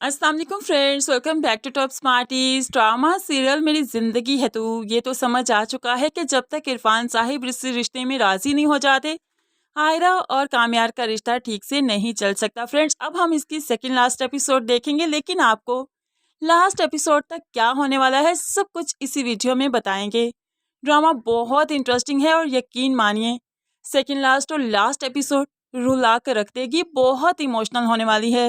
अस्सलाम वालेकुम friends, welcome back to Top Smarties. Drama serial Meri Zindagi है तू, ये तो समझ आ चुका है कि जब तक इरफान साहिब इस रिश्ते में राज़ी नहीं हो जाते, आयरा और कामयार का रिश्ता ठीक से नहीं चल सकता। फ्रेंड्स, अब हम इसकी सेकंड लास्ट एपिसोड देखेंगे, लेकिन आपको लास्ट एपिसोड तक क्या होने वाला है सब कुछ इसी वीडियो में बताएंगे। ड्रामा बहुत इंटरेस्टिंग है और यकीन मानिए सेकंड लास्ट और लास्ट एपिसोड रुला कर रख देगी, बहुत इमोशनल होने वाली है।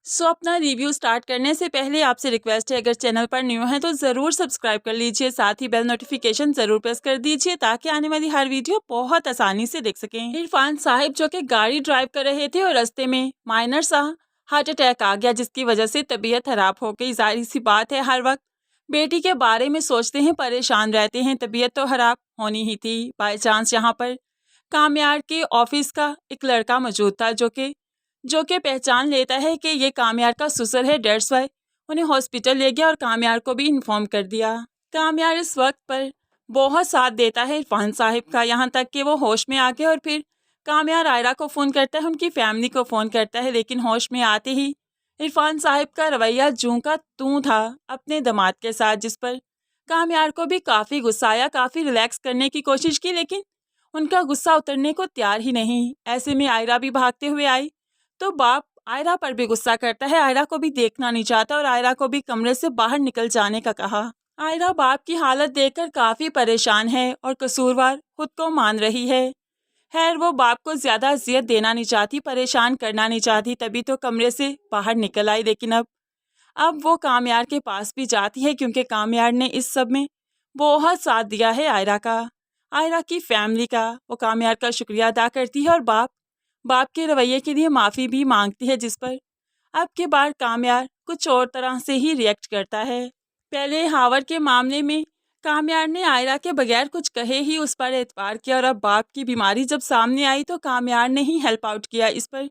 अपना रिव्यू स्टार्ट करने से पहले आपसे रिक्वेस्ट है, अगर चैनल पर न्यू है तो ज़रूर सब्सक्राइब कर लीजिए, साथ ही बेल नोटिफिकेशन ज़रूर प्रेस कर दीजिए ताकि आने वाली हर वीडियो बहुत आसानी से देख सकें। इरफान साहिब जो कि गाड़ी ड्राइव कर रहे थे और रास्ते में माइनर सा हार्ट अटैक आ गया, जिसकी वजह से तबीयत खराब हो गई। जाहिर सी बात है, हर वक्त बेटी के बारे में सोचते हैं, परेशान रहते हैं, तबीयत तो खराब होनी ही थी। बाई चांस यहाँ पर कामयार के ऑफिस का एक लड़का मौजूद था जो कि पहचान लेता है कि ये कामयार का ससुर है। डेट्स वाई उन्हें हॉस्पिटल ले गया और कामयार को भी इन्फॉर्म कर दिया। कामयार इस वक्त पर बहुत साथ देता है इरफान साहिब का, यहाँ तक कि वो होश में आ गया और फिर कामयार आयरा को फ़ोन करता है, उनकी फैमिली को फ़ोन करता है, लेकिन होश में आते ही इरफान साहिब का रवैया जूं का तूं था अपने दामाद के साथ, जिस पर कामयार को भी काफ़ी गुस्सा आया। काफ़ी रिलैक्स करने की कोशिश की, लेकिन उनका गुस्सा उतरने को तैयार ही नहीं। ऐसे में आयरा भी भागते हुए आई तो बाप आयरा पर भी गुस्सा करता है, आयरा को भी देखना नहीं चाहता और आयरा को भी कमरे से बाहर निकल जाने का कहा। आयरा बाप की हालत देखकर काफ़ी परेशान है और कसूरवार खुद को मान रही है। खैर, वो बाप को ज़्यादा अजियत देना नहीं चाहती, परेशान करना नहीं चाहती, तभी तो कमरे से बाहर निकल आई। लेकिन अब वो कामयार के पास भी जाती है, क्योंकि कामयार ने इस सब में बहुत साथ दिया है आयरा का, आयरा की फैमिली का। वो कामयार का शुक्रिया अदा करती है और बाप के रवैये के लिए माफ़ी भी मांगती है, जिस पर अब के बार कामयार कुछ और तरह से ही रिएक्ट करता है। पहले हावर के मामले में कामयार ने आयरा के बगैर कुछ कहे ही उस पर एतबार किया, और अब बाप की बीमारी जब सामने आई तो कामयार ने ही हेल्प आउट किया। इस पर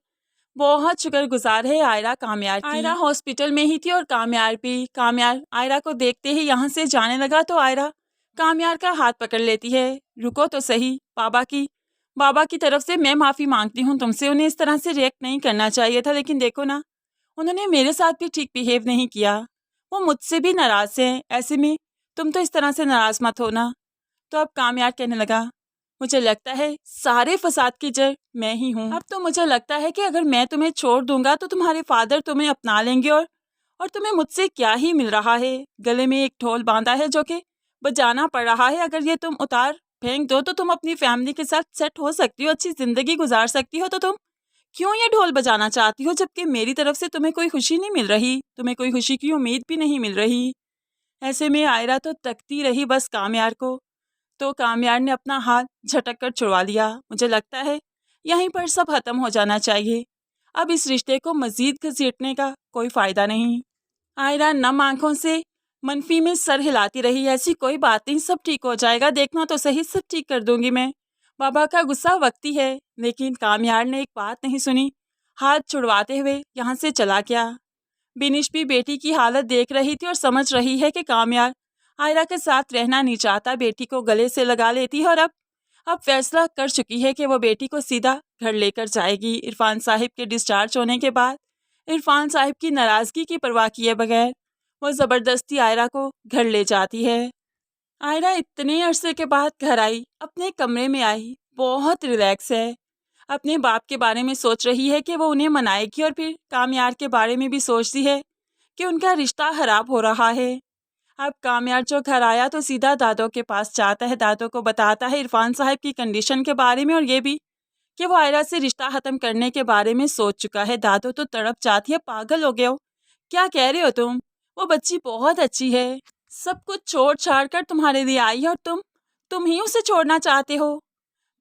बहुत शुक्रगुजार है आयरा कामयार की। आयरा हॉस्पिटल में ही थी और कामयार आयरा को देखते ही यहाँ से जाने लगा तो आयरा कामयार का हाथ पकड़ लेती है। रुको तो सही, बाबा की तरफ से मैं माफ़ी मांगती हूँ तुमसे, उन्हें इस तरह से रिएक्ट नहीं करना चाहिए था, लेकिन देखो ना, उन्होंने मेरे साथ भी ठीक बिहेव नहीं किया, वो मुझसे भी नाराज़ हैं, ऐसे में तुम तो इस तरह से नाराज़ मत हो ना। तो अब कामयार कहने लगा, मुझे लगता है सारे फसाद की जड़ मैं ही हूँ। अब तो मुझे लगता है कि अगर मैं तुम्हें छोड़ दूंगा तो तुम्हारे फादर तुम्हें अपना लेंगे, और तुम्हें मुझसे क्या ही मिल रहा है। गले में एक ढोल बांधा है जो कि बजाना पड़ रहा है, अगर ये तुम उतार फेंक दो तो तुम अपनी फैमिली के साथ सेट हो सकती हो, अच्छी ज़िंदगी गुजार सकती हो, तो तुम क्यों ये ढोल बजाना चाहती हो, जबकि मेरी तरफ से तुम्हें कोई खुशी नहीं मिल रही, तुम्हें कोई खुशी की उम्मीद भी नहीं मिल रही। ऐसे में आयरा तो तकती रही बस कामयार को, तो कामयार ने अपना हाथ झटक कर छुड़वा लिया। मुझे लगता है यहीं पर सब खत्म हो जाना चाहिए, अब इस रिश्ते को मज़ीद घसीटने का कोई फ़ायदा नहीं। आयरा नम आंखों से मनफी में सर हिलाती रही, ऐसी कोई बात नहीं, सब ठीक हो जाएगा, देखना तो सही, सब ठीक कर दूंगी मैं, बाबा का गुस्सा वक्ती है। लेकिन कामयार ने एक बात नहीं सुनी, हाथ छुड़वाते हुए यहाँ से चला गया। बिनिश भी बेटी की हालत देख रही थी और समझ रही है कि कामयार आयरा के साथ रहना नहीं चाहता, बेटी को गले से लगा लेती है और अब फैसला कर चुकी है कि वो बेटी को सीधा घर लेकर जाएगी। इरफान साहिब के डिस्चार्ज होने के बाद इरफान साहिब की नाराज़गी की परवाह किए बगैर वो ज़बरदस्ती आयरा को घर ले जाती है। आयरा इतने अरसे के बाद घर आई, अपने कमरे में आई, बहुत रिलैक्स है, अपने बाप के बारे में सोच रही है कि वो उन्हें मनाएगी, और फिर कामयार के बारे में भी सोचती है कि उनका रिश्ता खराब हो रहा है। अब कामयार जो घर आया तो सीधा दादो के पास जाता है, दादो को बताता है इरफान साहब की कंडीशन के बारे में और ये भी कि वो आयरा से रिश्ता ख़त्म करने के बारे में सोच चुका है। दादो तो तड़प जाती है, पागल हो गए हो, क्या कह रहे हो तुम, वो बच्ची बहुत अच्छी है, सब कुछ छोड़ छाड़ कर तुम्हारे लिए आई है और तुम ही उसे छोड़ना चाहते हो।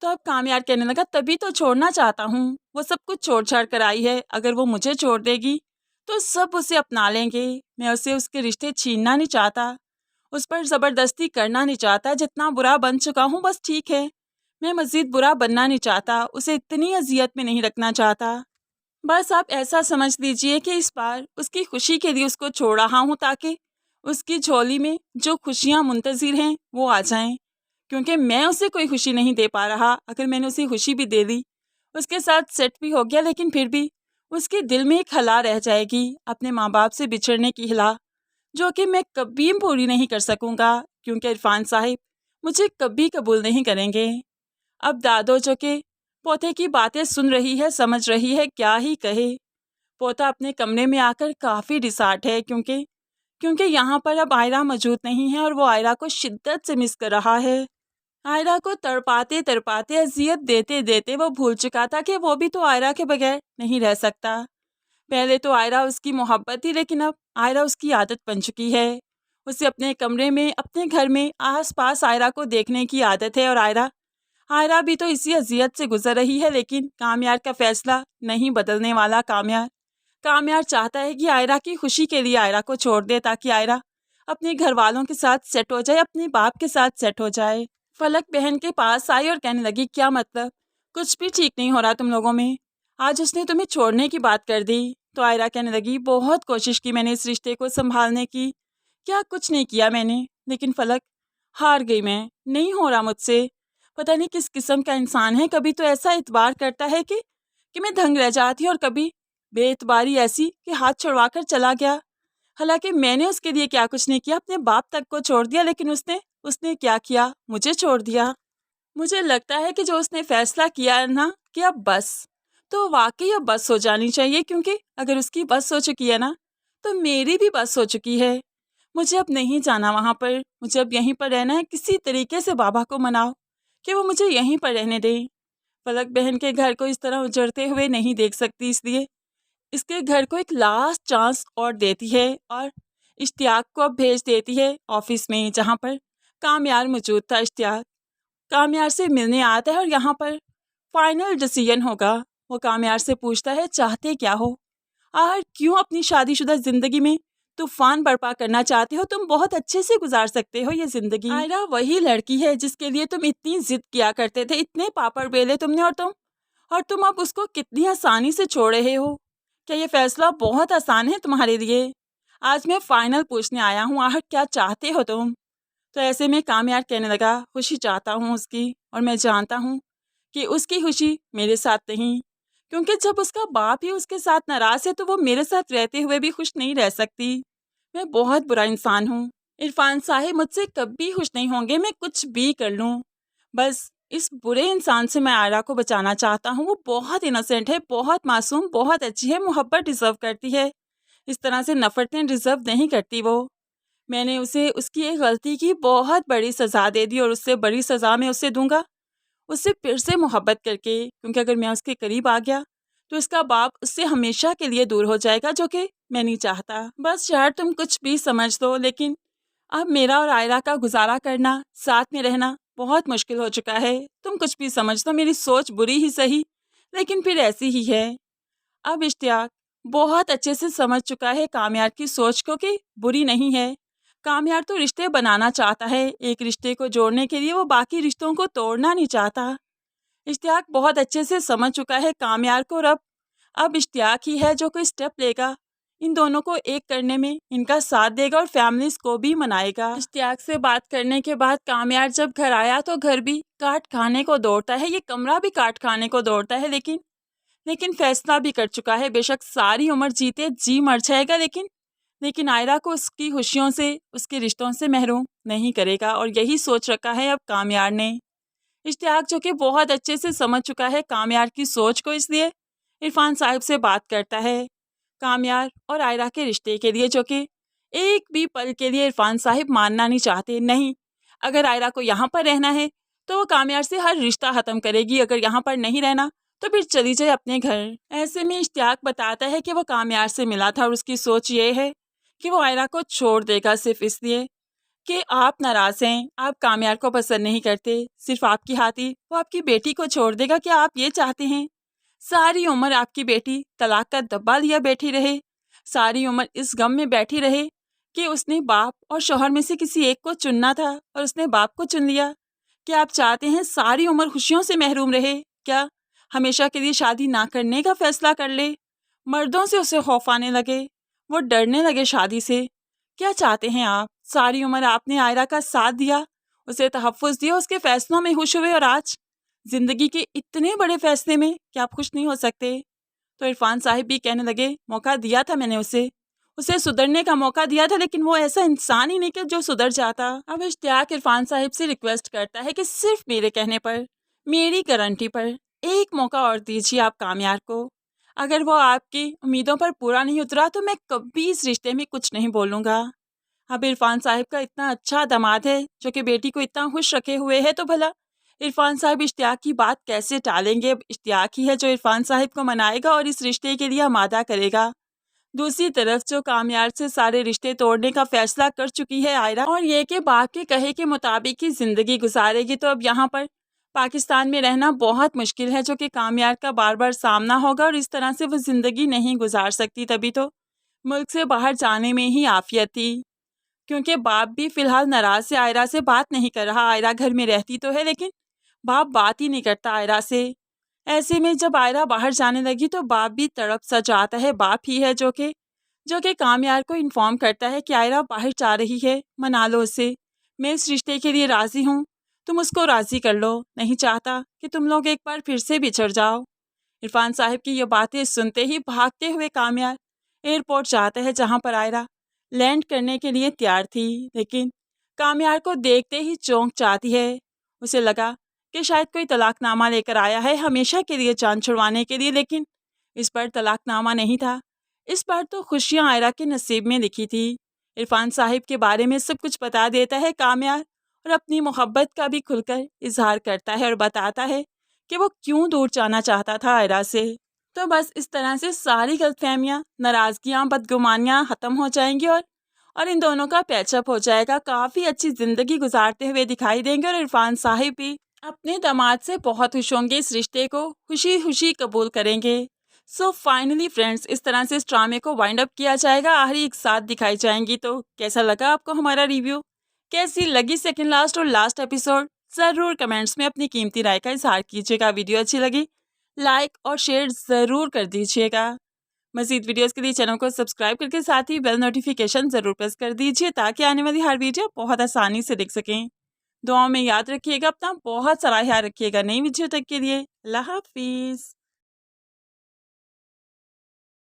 तो अब कामयार कहने लगा, तभी तो छोड़ना चाहता हूँ, वो सब कुछ छोड़ छाड़ कर आई है, अगर वो मुझे छोड़ देगी तो सब उसे अपना लेंगे, मैं उसे उसके रिश्ते छीनना नहीं चाहता, उस पर ज़बरदस्ती करना नहीं चाहता, जितना बुरा बन चुका हूँ बस ठीक है, मैं मज़ीद बुरा बनना नहीं चाहता, उसे इतनी अजियत में नहीं रखना चाहता। बस आप ऐसा समझ लीजिए कि इस बार उसकी खुशी के लिए उसको छोड़ रहा हूँ, ताकि उसकी झोली में जो खुशियाँ मुंतज़िर हैं वो आ जाएं, क्योंकि मैं उसे कोई खुशी नहीं दे पा रहा। अगर मैंने उसे खुशी भी दे दी, उसके साथ सेट भी हो गया, लेकिन फिर भी उसके दिल में एक हला रह जाएगी, अपने माँ बाप से बिछड़ने की हिला, जो कि मैं कभी पूरी नहीं कर सकूँगा, क्योंकि इरफान साहिब मुझे कभी कबूल नहीं करेंगे। अब दादो जो कि पोते की बातें सुन रही है, समझ रही है, क्या ही कहे। पोता अपने कमरे में आकर काफ़ी डिसहार्ट है, क्योंकि क्योंकि यहाँ पर अब आयरा मौजूद नहीं है और वो आयरा को शिद्दत से मिस कर रहा है। आयरा को तड़पाते तड़पाते, अजियत देते देते वो भूल चुका था कि वो भी तो आयरा के बगैर नहीं रह सकता। पहले तो आयरा उसकी मोहब्बत थी, लेकिन अब आयरा उसकी आदत बन चुकी है। उसे अपने कमरे में, अपने घर में आस-पास आयरा को देखने की आदत है और आयरा आयरा भी तो इसी अजियत से गुजर रही है। लेकिन कामयार का फैसला नहीं बदलने वाला। कामयार कामयार चाहता है कि आयरा की खुशी के लिए आयरा को छोड़ दे, ताकि आयरा अपने घर वालों के साथ सेट हो जाए, अपने बाप के साथ सेट हो जाए। फलक बहन के पास आई और कहने लगी, क्या मतलब, कुछ भी ठीक नहीं हो रहा तुम लोगों में, आज उसने तुम्हें छोड़ने की बात कर दी। तो आयरा कहने लगी, बहुत कोशिश की मैंने इस रिश्ते को संभालने की, क्या कुछ नहीं किया मैंने, लेकिन फलक हार गई मैं, नहीं हो रहा मुझसे। पता नहीं किस किस्म का इंसान है, कभी तो ऐसा इतबार करता है कि मैं दंग रह जाती हूँ, और कभी बेइतबारी ऐसी कि हाथ छुड़वा कर चला गया। हालांकि मैंने उसके लिए क्या कुछ नहीं किया, अपने बाप तक को छोड़ दिया, लेकिन उसने उसने क्या किया, मुझे छोड़ दिया। मुझे लगता है कि जो उसने फैसला किया है ना कि अब बस, तो वाकई अब बस हो जानी चाहिए, क्योंकि अगर उसकी बस हो चुकी है ना, तो मेरी भी बस हो चुकी है। मुझे अब नहीं जाना वहाँ पर, मुझे अब यहीं पर रहना है। किसी तरीके से बाबा को मनाओ कि वो मुझे यहीं पर रहने दें। पलक बहन के घर को इस तरह उजड़ते हुए नहीं देख सकती, इसलिए इसके घर को एक लास्ट चांस और देती है और इश्तियाक को अब भेज देती है ऑफिस में, जहाँ पर कामयार मौजूद था। इश्तियाक कामयार से मिलने आता है और यहाँ पर फाइनल डिसीजन होगा। वो कामयार से पूछता है, चाहते क्या हो, और क्यों अपनी शादीशुदा जिंदगी में तूफान बर्पा करना चाहते हो, तुम बहुत अच्छे से गुजार सकते हो ये जिंदगी। आयरा वही लड़की है जिसके लिए तुम इतनी जिद किया करते थे, इतने पापड़ बेले तुमने, और तुम अब उसको कितनी आसानी से छोड़ रहे हो। क्या ये फैसला बहुत आसान है तुम्हारे लिए? आज मैं फाइनल पूछने आया हूँ, आखिर क्या चाहते हो तुम? तो ऐसे में कामयार कहने लगा, खुशी चाहता हूँ उसकी, और मैं जानता हूँ कि उसकी खुशी मेरे साथ नहीं, क्योंकि जब उसका बाप ही उसके साथ नाराज है तो वो मेरे साथ रहते हुए भी खुश नहीं रह सकती। मैं बहुत बुरा इंसान हूँ। इरफान साहिब मुझसे कभी खुश नहीं होंगे, मैं कुछ भी कर लूँ। बस इस बुरे इंसान से मैं आयरा को बचाना चाहता हूँ। वो बहुत इनोसेंट है, बहुत मासूम, बहुत अच्छी है, मोहब्बत डिजर्व करती है, इस तरह से नफरतें डिजर्व नहीं करती वो। मैंने उसे उसकी एक गलती की बहुत बड़ी सज़ा दे दी, और उससे बड़ी सज़ा मैं उसे दूंगा, उससे फिर से मोहब्बत करके, क्योंकि अगर मैं उसके करीब आ गया तो उसका बाप उससे हमेशा के लिए दूर हो जाएगा, जो कि मैं नहीं चाहता। बस यार तुम कुछ भी समझ लो, लेकिन अब मेरा और आयरा का गुजारा करना, साथ में रहना बहुत मुश्किल हो चुका है। तुम कुछ भी समझ लो, मेरी सोच बुरी ही सही, लेकिन फिर ऐसी ही है। अब इश्तियाक बहुत अच्छे से समझ चुका है कामयार की सोच को कि बुरी नहीं है। कामयार तो रिश्ते बनाना चाहता है, एक रिश्ते को जोड़ने के लिए वो बाकी रिश्तों को तोड़ना नहीं चाहता। इश्तियाक बहुत अच्छे से समझ चुका है कामयार को, और अब इश्तियाक ही है जो कोई स्टेप लेगा, इन दोनों को एक करने में इनका साथ देगा और फैमिलीज को भी मनाएगा। इश्तियाक से बात करने के बाद कामयार जब घर आया तो घर भी काट खाने को दौड़ता है, ये कमरा भी काट खाने को दौड़ता है, लेकिन फैसला भी कर चुका है। बेशक सारी उम्र जीते जी मर जाएगा, लेकिन आयरा को उसकी खुशियों से, उसके रिश्तों से महरूम नहीं करेगा, और यही सोच रखा है अब कामयार ने। इश्तियाक जो कि बहुत अच्छे से समझ चुका है कामयार की सोच को, इसलिए इरफान साहिब से बात करता है कामयार और आयरा के रिश्ते के लिए, जो कि एक भी पल के लिए इरफान साहिब मानना नहीं चाहते। नहीं, अगर आयरा को यहाँ पर रहना है तो वो कामयार से हर रिश्ता ख़त्म करेगी, अगर यहाँ पर नहीं रहना तो फिर चली जाए अपने घर। ऐसे में इश्तियाक बताता है कि वो कामयार से मिला था और उसकी सोच ये है कि वो आयरा को छोड़ देगा, सिर्फ इसलिए कि आप नाराज़ हैं, आप कामयार को पसंद नहीं करते, सिर्फ आपकी खातिर वो आपकी बेटी को छोड़ देगा। क्या आप ये चाहते हैं सारी उम्र आपकी बेटी तलाक का दब्बा लिया बैठी रहे, सारी उम्र इस गम में बैठी रहे कि उसने बाप और शौहर में से किसी एक को चुनना था और उसने बाप को चुन लिया? क्या आप चाहते हैं सारी उम्र खुशियों से महरूम रहे? क्या हमेशा के लिए शादी ना करने का फैसला कर ले, मर्दों से उसे खौफ आने लगे, वो डरने लगे शादी से? क्या चाहते हैं आप? सारी उम्र आपने आयरा का साथ दिया, उसे तहफ़्फ़ुज़ दिया, उसके फैसलों में खुश हुए, और आज ज़िंदगी के इतने बड़े फैसले में क्या आप खुश नहीं हो सकते? तो इरफान साहिब भी कहने लगे, मौका दिया था मैंने उसे सुधरने का मौका दिया था, लेकिन वो ऐसा इंसान ही नहीं कि जो सुधर जाता। अब इश्तियाक इरफान साहिब से रिक्वेस्ट करता है कि सिर्फ मेरे कहने पर, मेरी गारंटी पर एक मौका और दीजिए आप कामयार को। अगर वो आपकी उम्मीदों पर पूरा नहीं उतरा तो मैं कभी इस रिश्ते में कुछ नहीं बोलूँगा। अब इरफान साहिब का इतना अच्छा दामाद है जो कि बेटी को इतना खुश रखे हुए है, तो भला इरफान साहिब इश्तियाक की बात कैसे टालेंगे। अब इश्तियाक ही है जो इरफान साहिब को मनाएगा और इस रिश्ते के लिए आमादा करेगा। दूसरी तरफ जो कामयार से सारे रिश्ते तोड़ने का फैसला कर चुकी है आयरा, और ये कि बाप के कहे के मुताबिक ही ज़िंदगी गुजारेगी, तो अब यहाँ पर पाकिस्तान में रहना बहुत मुश्किल है, जो कि कामयार का बार बार सामना होगा और इस तरह से वो ज़िंदगी नहीं गुजार सकती। तभी तो मुल्क से बाहर जाने में ही आफियत थी, क्योंकि बाप भी फ़िलहाल नाराज़ से आयरा से बात नहीं कर रहा। आयरा घर में रहती तो है, लेकिन बाप बात ही नहीं करता आयरा से। ऐसे में जब आयरा बाहर जाने लगी तो बाप भी तड़प सा जाता है। बाप ही है जो कि कामयार को इन्फॉर्म करता है कि आयरा बाहर जा रही है, मना लो उसे, मैं इस रिश्ते के लिए राज़ी हूँ, तुम उसको राज़ी कर लो, नहीं चाहता कि तुम लोग एक बार फिर से बिछड़ जाओ। इरफान साहिब की ये बातें सुनते ही भागते हुए कामयार एयरपोर्ट जाता है, जहाँ पर आयरा लैंड करने के लिए तैयार थी, लेकिन कामयार को देखते ही चौंक जाती है। उसे लगा कि शायद कोई तलाकनामा लेकर आया है हमेशा के लिए जान छुड़वाने के लिए, लेकिन इस बार तलाकनामा नहीं था। इस बार तो खुशियां आयरा के नसीब में लिखी थी। इरफान साहिब के बारे में सब कुछ बता देता है कामयार, और अपनी मोहब्बत का भी खुलकर इजहार करता है और बताता है कि वो क्यों दूर जाना चाहता था आयरा से। तो बस इस तरह से सारी गलतफहमियां, नाराज़गियाँ, बदगुमानियाँ ख़त्म हो जाएंगी और इन दोनों का पैचअप हो जाएगा। काफ़ी अच्छी ज़िंदगी गुजारते हुए दिखाई देंगे और इरफान साहिब भी अपने दामाद से बहुत खुश होंगे, इस रिश्ते को खुशी खुशी कबूल करेंगे। सो फाइनली फ्रेंड्स, इस तरह से इस ड्रामे को वाइंड अप किया जाएगा, आखिरी एक साथ दिखाई जाएंगी। तो कैसा लगा आपको हमारा रिव्यू, कैसी लगी सेकंड लास्ट और लास्ट एपिसोड, ज़रूर कमेंट्स में अपनी कीमती राय का इजहार कीजिएगा। वीडियो अच्छी लगी लाइक और शेयर ज़रूर कर दीजिएगा। मज़ीद वीडियोस के लिए चैनल को सब्सक्राइब करके साथ ही बेल नोटिफिकेशन ज़रूर प्रेस कर दीजिए, ताकि आने वाली हर वीडियो बहुत आसानी से देख सकें। दुआओं में याद रखिएगा, अपना बहुत सारा ख्याल रखिएगा। नई वीडियो तक के लिए अल्लाह हाफिज़।